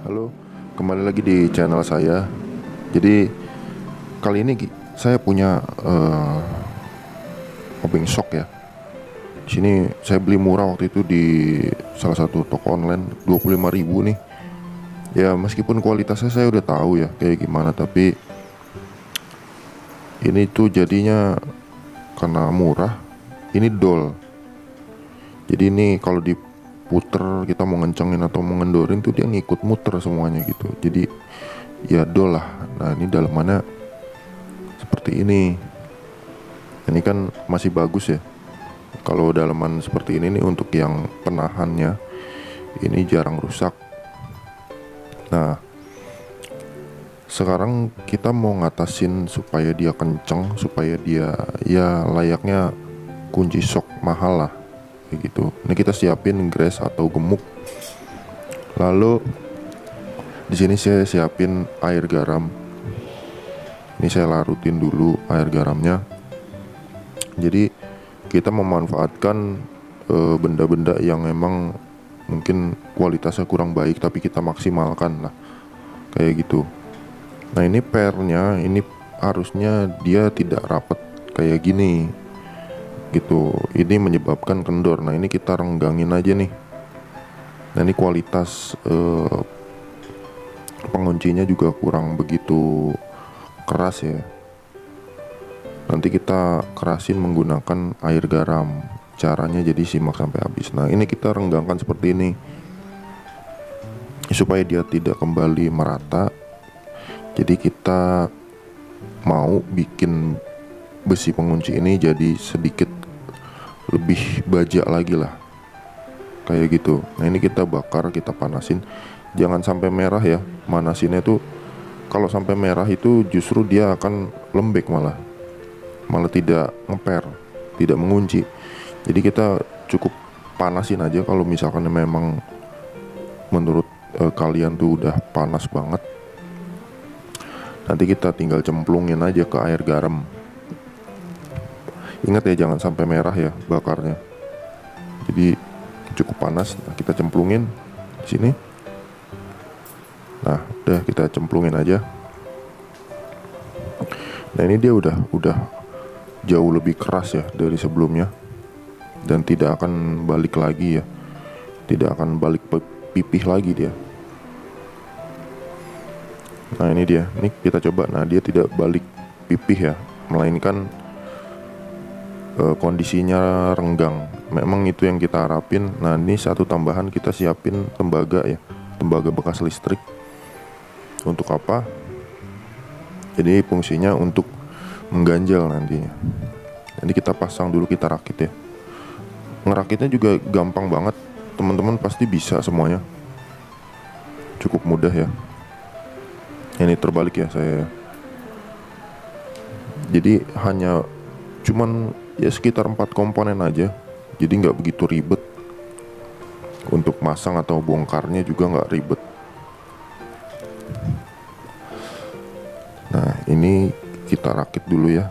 Halo, kembali lagi di channel saya. Jadi kali ini saya punya obeng shock ya. Di sini saya beli murah waktu itu di salah satu toko online 25.000 nih. Ya meskipun kualitasnya saya udah tahu ya kayak gimana, tapi ini tuh jadinya karena murah. Ini doll. Jadi ini kalau diputer kita mau ngencengin atau mau ngendorin tuh dia ngikut muter semuanya gitu. Jadi ya doll lah. Nah ini dalamannya seperti ini. Ini kan masih bagus ya. Kalau dalaman seperti ini nih untuk yang penahannya ini jarang rusak. Nah sekarang kita mau ngatasin supaya dia kenceng, supaya dia ya layaknya kunci shock mahal lah kayak gitu. Ini kita siapin grease atau gemuk. Lalu di sini saya siapin air garam. Ini saya larutin dulu air garamnya. Jadi kita memanfaatkan benda-benda yang memang mungkin kualitasnya kurang baik tapi kita maksimalkan lah kayak gitu. Nah ini pernya ini harusnya dia tidak rapat kayak gini gitu. Ini menyebabkan kendor. Nah ini kita renggangin aja nih. Nah ini kualitas penguncinya juga kurang begitu keras ya. Nanti kita kerasin menggunakan air garam. Caranya jadi simak sampai habis. Nah ini kita renggangkan seperti ini supaya dia tidak kembali merata. Jadi kita mau bikin besi pengunci ini jadi sedikit lebih baja lagi lah kayak gitu. Nah ini kita bakar, kita panasin. Jangan sampai merah ya. Manasinnya tuh kalau sampai merah itu justru dia akan lembek malah tidak ngeper, tidak mengunci. Jadi kita cukup panasin aja. Kalau misalkan memang menurut kalian tuh udah panas banget, nanti kita tinggal cemplungin aja ke air garam. Ingat ya jangan sampai merah ya bakarnya. Jadi cukup panas. Nah, kita cemplungin di sini. Nah udah kita cemplungin aja. Nah ini dia udah jauh lebih keras ya dari sebelumnya dan tidak akan balik lagi ya, tidak akan balik pipih lagi dia. Nah ini dia, ini kita coba. Nah dia tidak balik pipih ya, melainkan kondisinya renggang. Memang itu yang kita harapin. Nah ini satu tambahan, kita siapin tembaga ya, tembaga bekas listrik. Untuk apa? Jadi fungsinya untuk mengganjal nantinya. Jadi kita pasang dulu, kita rakit ya. Ngerakitnya juga gampang banget, teman-teman pasti bisa semuanya. Cukup mudah ya. Ini terbalik ya saya. Jadi hanya cuman ya sekitar 4 komponen aja. Jadi nggak begitu ribet. Untuk masang atau bongkarnya juga nggak ribet. Nah ini kita rakit dulu ya.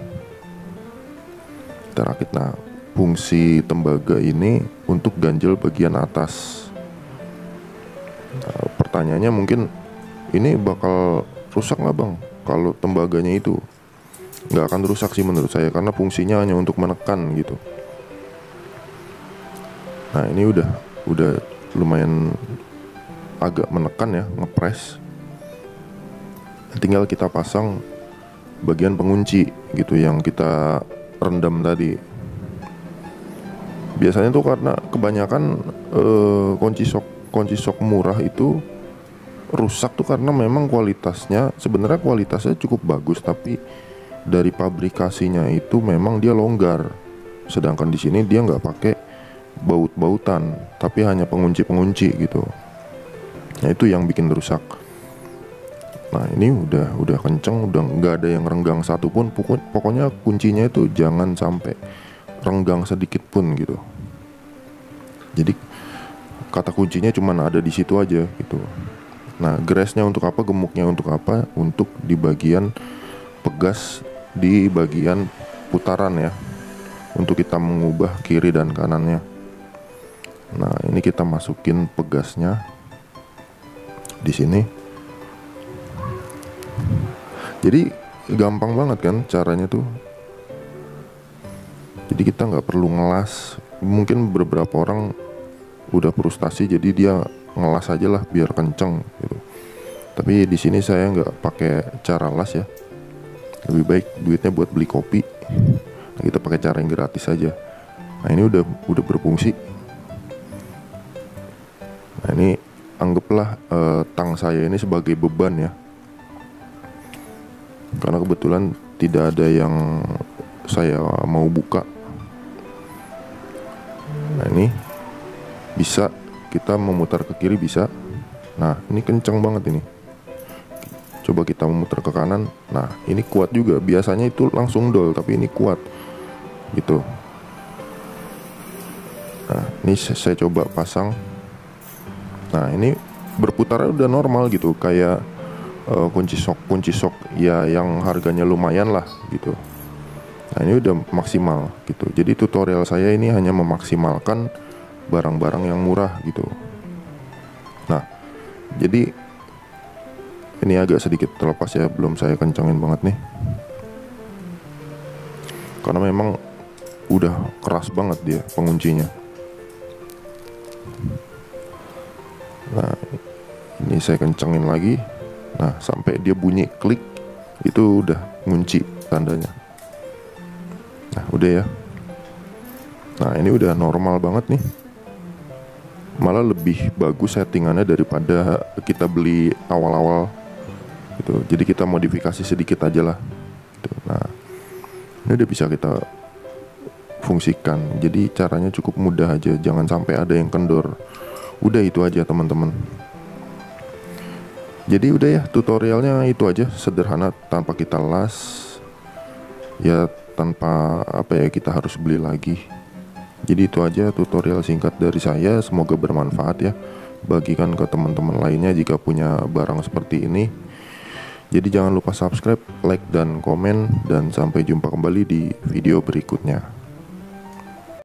Kita rakit. Nah fungsi tembaga ini untuk ganjel bagian atas. Nah, pertanyaannya mungkin ini bakal rusak nggak bang? Kalau tembaganya itu nggak akan rusak sih menurut saya, karena fungsinya hanya untuk menekan gitu. Nah ini udah lumayan agak menekan ya, ngepres. Tinggal kita pasang bagian pengunci gitu yang kita rendam tadi. Biasanya tuh karena kebanyakan kunci shock murah itu rusak tuh karena memang sebenarnya kualitasnya cukup bagus, tapi dari pabrikasinya itu memang dia longgar. Sedangkan di sini dia nggak pakai baut-bautan, tapi hanya pengunci gitu. Nah itu yang bikin rusak. Nah ini udah kenceng, udah nggak ada yang renggang satupun. Pokoknya kuncinya itu jangan sampai renggang sedikit pun gitu. Jadi kata kuncinya cuma ada di situ aja gitu. Nah grease-nya untuk apa, gemuknya untuk apa? Untuk di bagian pegas, di bagian putaran ya, untuk kita mengubah kiri dan kanannya. Nah ini kita masukin pegasnya di sini. Jadi gampang banget kan caranya tuh. Jadi kita nggak perlu ngelas. Mungkin beberapa orang udah frustasi jadi dia ngelas aja lah biar kenceng gitu. Tapi di sini saya nggak pakai cara las ya. Lebih baik duitnya buat beli kopi. Nah, kita pakai cara yang gratis aja. Nah ini udah berfungsi. Nah ini anggaplah tang saya ini sebagai beban ya. Karena kebetulan tidak ada yang saya mau buka. Nah ini bisa kita memutar ke kiri bisa. Nah ini kencang banget ini. Coba kita memutar ke kanan. Nah ini kuat juga. Biasanya itu langsung dol, tapi ini kuat gitu. Nah ini saya coba pasang. Nah ini berputar udah normal gitu. Kayak kunci sok ya yang harganya lumayan lah gitu. Nah ini udah maksimal gitu. Jadi tutorial saya ini hanya memaksimalkan barang-barang yang murah gitu. Nah jadi ini agak sedikit terlepas ya, belum saya kencangin banget nih. Karena memang udah keras banget dia penguncinya. Nah ini saya kencangin lagi. Nah sampai dia bunyi klik, itu udah ngunci tandanya. Nah udah ya. Nah ini udah normal banget nih. Malah lebih bagus settingannya daripada kita beli awal-awal gitu. Jadi kita modifikasi sedikit aja lah gitu. Nah ini udah bisa kita fungsikan. Jadi caranya cukup mudah aja, jangan sampai ada yang kendor. Udah itu aja teman-teman. Jadi udah ya, tutorialnya itu aja, sederhana, tanpa kita las ya, tanpa apa ya kita harus beli lagi. Jadi itu aja tutorial singkat dari saya. Semoga bermanfaat ya. Bagikan ke teman-teman lainnya jika punya barang seperti ini. Jadi jangan lupa subscribe, like, dan komen. Dan sampai jumpa kembali di video berikutnya.